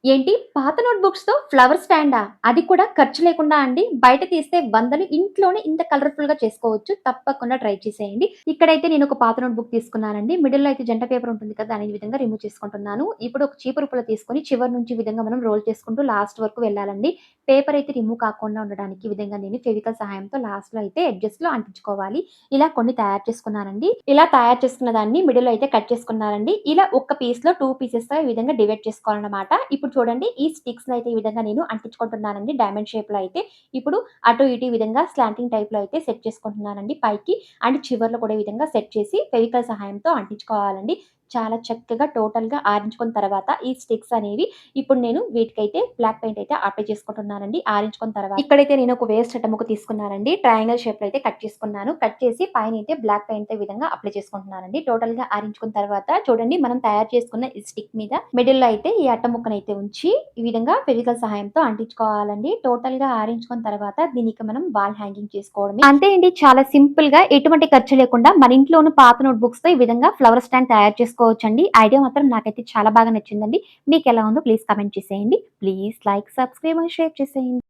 ఏంటి పాత నోట్‌బుక్స్‌తో ఫ్లవర్ స్టాండా? అది కూడా ఖర్చు లేకుండా అండి. బయట తీస్తే వందలు, ఇంట్లోనే ఇంత కలర్‌ఫుల్‌గా చేసుకోవచ్చు. తప్పకుండా ట్రై చేసేయండి. ఇక్కడైతే నేనొక పాత నోట్‌బుక్ తీసుకున్నానండి. మిడిల్‌లో అయితే జంట పేపర్ ఉంటుంది కదా! దాన్ని ఈ విధంగా రిమూవ్ చేసుకుంటున్నాను. ఇప్పుడు ఒక చీపురు పుల్ల తీసుకొని చివరి నుంచి ఈ విధంగా మనం రోల్ చేసుకుంటూ లాస్ట్ వరకు వెళ్ళాలండి. పేపర్ అయితే రిమూవ్ కాకుండా ఉండడానికి ఈ విధంగా నేను ఫెవికల్ సహాయంతో లాస్ట్‌లో అయితే ఎడ్జెస్‌లో అంటించుకోవాలి. ఇలా కొన్ని తయారు చేసుకున్నానండి. ఇలా తయారు చేసుకున్న దాన్ని మిడిల్‌లో అయితే కట్ చేసుకున్నానండి. ఇలా ఒక్క పీస్‌లో 2 పీసెస్‌గా ఈ విధంగా డివైడ్ చేసుకోవాలన్నమాట. ఇప్పుడు చూడండి ఈ స్టిక్స్‌నయితే ఈ విధంగా నేను అంటించుకుంటున్నానండి డైమండ్ షేప్‌లో అయితే. ఇప్పుడు అటు ఇటు ఈ విధంగా స్లాంటింగ్ టైప్‌లో అయితే సెట్ చేసుకుంటున్నానండి పైకి. అండ్ చివర్లో కూడా ఈ విధంగా సెట్ చేసి ఫెవికల్ సహాయంతో అంటించుకోవాలండి. చాలా చక్కగా టోటల్‌గా ఆరించుకున్న తర్వాత ఈ స్టిక్స్ అనేవి ఇప్పుడు నేను వీటికైతే బ్లాక్ పెయింట్ అయితే అప్లై చేసుకుంటున్నానండి. ఆరించుకున్న తర్వాత ఇక్కడైతే నేను ఒక వేస్ట్ అట్టముక్క తీసుకున్నానండి. ట్రయాంగిల్ షేప్‌లో అయితే కట్ చేసుకున్నాను. కట్ చేసి పైనైతే బ్లాక్ పెయింట్‌తో ఈ విధంగా అప్లై చేసుకుంటున్నానండి. టోటల్‌గా ఆరించుకున్న తర్వాత చూడండి మనం తయారు చేసుకున్న ఈ స్టిక్ మీద మిడిల్‌లో అయితే ఈ అట్ట ముక్కనైతే ఉంచి ఈ విధంగా ఫెవికల్ సహాయంతో అంటించుకోవాలండి. టోటల్‌గా ఆరించుకున్న తర్వాత దీనికి మనం వాల్ హ్యాంగింగ్ చేసుకోవడమే. అంతే అండి. చాలా సింపుల్‌గా ఎటువంటి ఖర్చు లేకుండా మన ఇంట్లో ఉన్న పాత నోట్‌బుక్స్‌తో ఈ విధంగా ఫ్లవర్ స్టాండ్ తయారు చేసుకోవచ్చండి. ఐడియా మాత్రం నాకైతే చాలా బాగా నచ్చిందండి. మీకెలా ఉందో ప్లీజ్ కామెంట్ చేసేయండి. Please like, subscribe and share చేసేయండి.